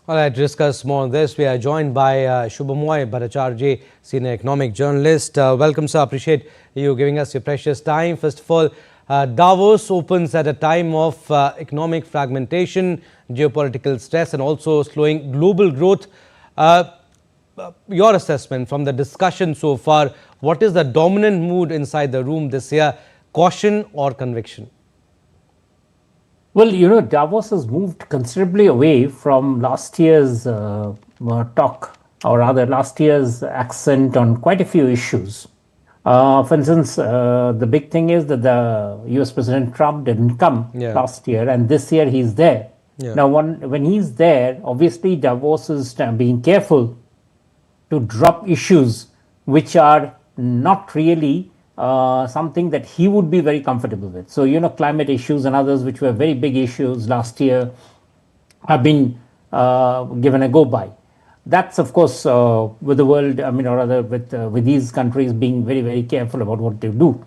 All right, to discuss more on this, we are joined by Shubhamoy Bhattacharjee, Senior Economic Journalist. Welcome, sir. Appreciate you giving us your precious time. First of all, Davos opens at a time of economic fragmentation, geopolitical stress and also slowing global growth. Your assessment from the discussion so far, what is the dominant mood inside the room this year, caution or conviction? Well, Davos has moved considerably away from last year's talk, or rather last year's accent on quite a few issues. For instance, the big thing is that the US President Trump didn't come last year, and this year he's there. Now, when he's there, obviously Davos is being careful to drop issues which are not really something that he would be very comfortable with. So, climate issues and others, which were very big issues last year, have been given a go by. That's, of course, with the world, or rather with these countries being very, very careful about what they do.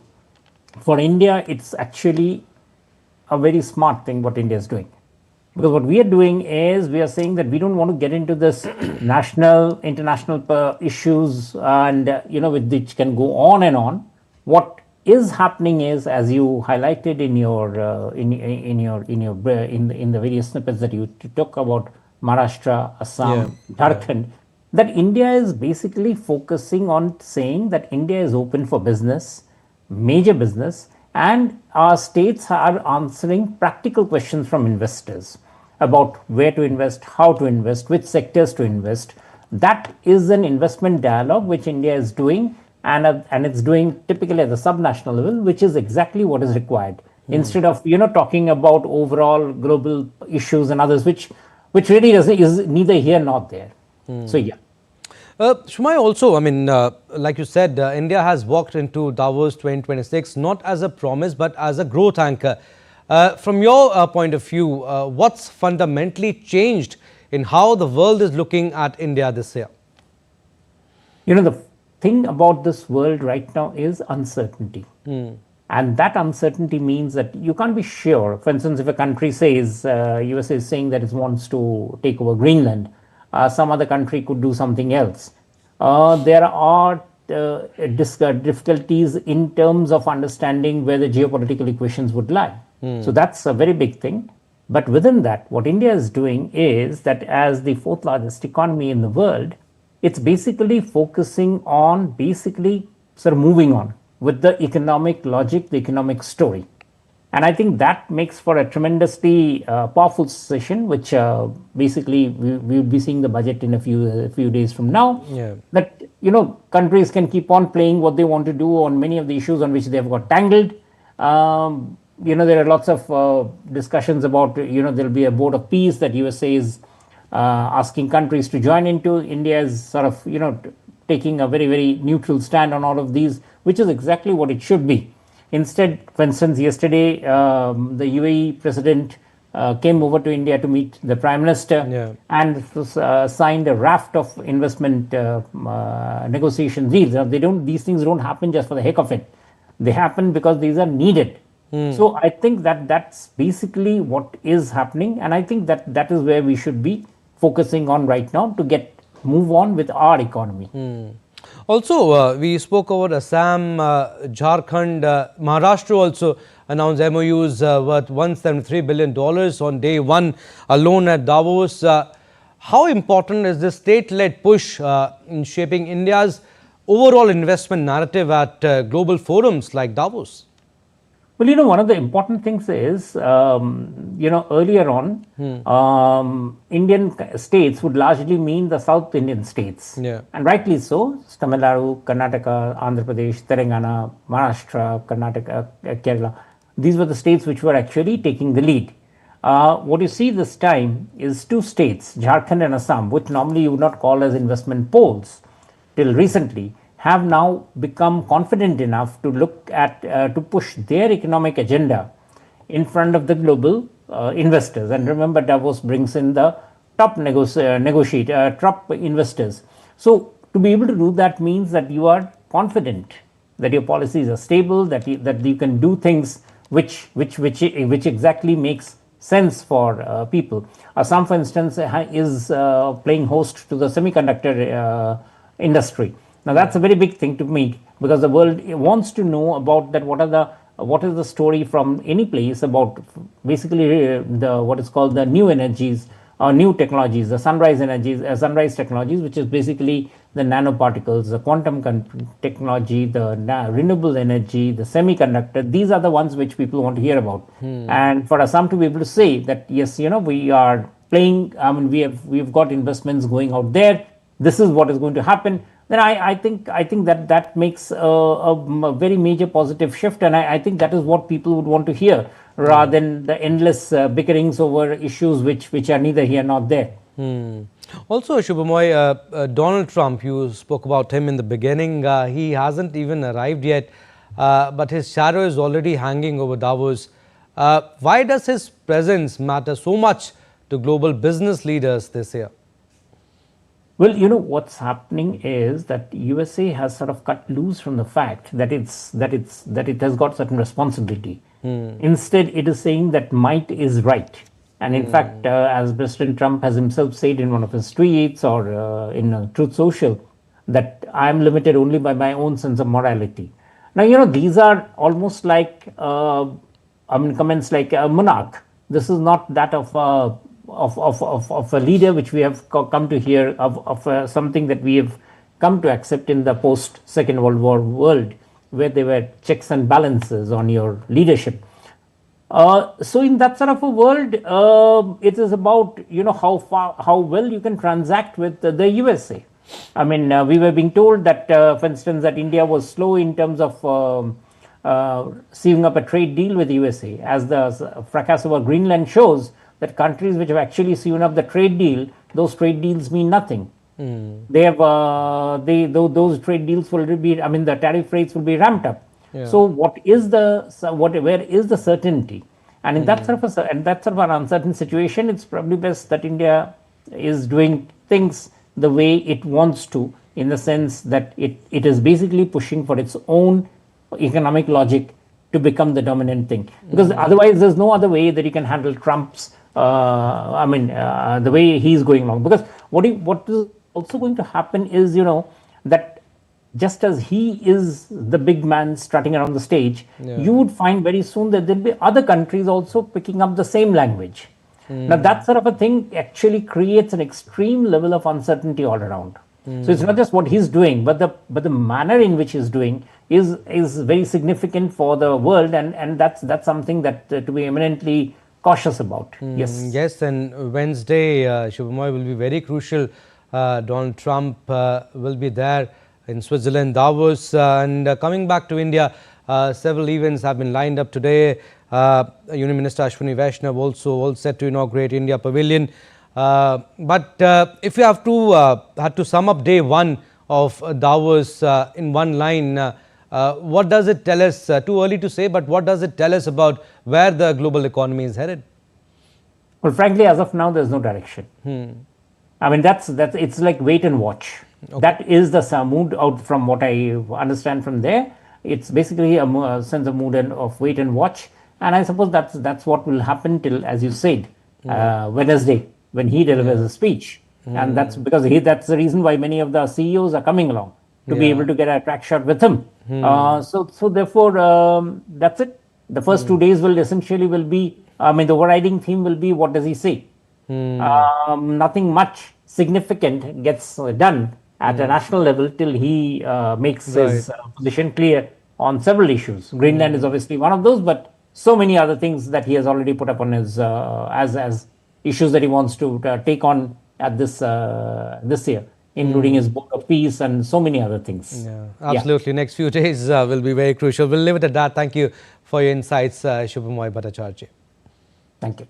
For India, it's actually a very smart thing what India is doing. Because what we are doing is we are saying that we don't want to get into this national, international issues and, with which can go on and on. What is happening is, as you highlighted in the various snippets that you took about Maharashtra, Assam, Jharkhand, that India is basically focusing on saying that India is open for business, major business, and our states are answering practical questions from investors about where to invest, how to invest, which sectors to invest. That is an investment dialogue which India is doing. And it's doing typically at the subnational level, which is exactly what is required. Instead of talking about overall global issues and others, which really is neither here nor there. So yeah. Shumai, also, like you said, India has walked into Davos 2026 not as a promise but as a growth anchor. From your point of view, what's fundamentally changed in how the world is looking at India this year? The thing about this world right now is uncertainty. And that uncertainty means that you can't be sure. For instance, if a country says, USA is saying that it wants to take over Greenland, some other country could do something else. There are difficulties in terms of understanding where the geopolitical equations would lie. So that's a very big thing. But within that, what India is doing is that as the fourth largest economy in the world, it's basically focusing on sort of moving on with the economic logic, the economic story. And I think that makes for a tremendously powerful session, which basically we'll be seeing the budget in a few days from now. That, countries can keep on playing what they want to do on many of the issues on which they have got tangled. There are lots of discussions about, there'll be a board of peace that USA is asking countries to join into. India is sort of, taking a very, very neutral stand on all of these, which is exactly what it should be. Instead, for instance, yesterday, the UAE president came over to India to meet the Prime Minister and signed a raft of investment negotiation deals. These things don't happen just for the heck of it. They happen because these are needed. So I think that that's basically what is happening. And I think that is where we should be focusing on right now to move on with our economy. Also, we spoke about Assam, Jharkhand, Maharashtra also announced MOUs worth $173 billion on day one alone at Davos. How important is this state-led push in shaping India's overall investment narrative at global forums like Davos? Well, one of the important things is, earlier on, Indian states would largely mean the South Indian states. And rightly so. Tamil Nadu, Karnataka, Andhra Pradesh, Telangana, Maharashtra, Karnataka, Kerala. These were the states which were actually taking the lead. What you see this time is two states, Jharkhand and Assam, which normally you would not call as investment poles till recently, have now become confident enough to look at, to push their economic agenda in front of the global investors. And remember, Davos brings in the top top investors. So to be able to do that means that you are confident that your policies are stable, that you can do things which exactly makes sense for people. Assam, for instance, is playing host to the semiconductor industry. Now that's a very big thing to me, because the world wants to know about that. What is the story from any place about basically the what is called the new energies or new technologies, the sunrise technologies, which is basically the nanoparticles, the quantum technology, the renewable energy, the semiconductor. These are the ones which people want to hear about. And for Assam to be able to say that, yes, we are playing, I mean, we've got investments going out there, this is what is going to happen, then I think that makes a very major positive shift, and I think that is what people would want to hear, rather than the endless bickerings over issues which are neither here nor there. Also, Shubhamoy, Donald Trump, you spoke about him in the beginning. He hasn't even arrived yet, but his shadow is already hanging over Davos. Why does his presence matter so much to global business leaders this year? Well, what's happening is that USA has sort of cut loose from the fact that it has got certain responsibility. Instead, it is saying that might is right. And in fact, as President Trump has himself said in one of his tweets or in Truth Social, that I am limited only by my own sense of morality. Now, these are almost like, comments like a monarch. This is not that of a leader which we have come to hear of something that we have come to accept in the post Second World War world, where there were checks and balances on your leadership. So in that sort of a world, it is about how well you can transact with the USA. I mean, we were being told that, for instance, that India was slow in terms of sewing up a trade deal with the USA. As the fracas over Greenland shows, that countries which have actually sewn up the trade deal, those trade deals mean nothing. They have those trade deals will be, I mean, the tariff rates will be ramped up. Yeah. So where is the certainty? And in that sort of an uncertain situation, it's probably best that India is doing things the way it wants to, in the sense that it is basically pushing for its own economic logic to become the dominant thing. Because otherwise, there's no other way that you can handle Trump's the way he's going along. Because what is also going to happen is, that just as he is the big man strutting around the stage, you would find very soon that there'll be other countries also picking up the same language. Now, that sort of a thing actually creates an extreme level of uncertainty all around. So it's not just what he's doing, but the manner in which he's doing is very significant for the world, and that's something that to be eminently cautious about. Yes, and Wednesday, Shubhamoy, will be very crucial. Donald Trump will be there in Switzerland, Davos, and coming back to India, several events have been lined up today. Union Minister Ashwini Vaishnav also all set to inaugurate India Pavilion. But if you had to sum up day one of Davos in one line, what does it tell us? Too early to say, but what does it tell us about where the global economy is headed? Well, frankly, as of now, there's no direction. I mean, it's like wait and watch. Okay. That is the mood out from what I understand from there. It's basically a sense of mood of wait and watch, and I suppose that's what will happen till, as you said, Wednesday, when he delivers a speech. And that's because that's the reason why many of the CEOs are coming along, to be able to get a track shot with him. So therefore, that's it. The first 2 days will be, the overriding theme will be, what does he say? Nothing much significant gets done at a national level till he makes his position clear on several issues. Greenland is obviously one of those, but so many other things that he has already put up on his as issues that he wants to take on at this year, including his book of peace and so many other things. Yeah, absolutely. Next few days will be very crucial. We'll leave it at that. Thank you for your insights, Shubhamoy Bhattacharjee. Thank you.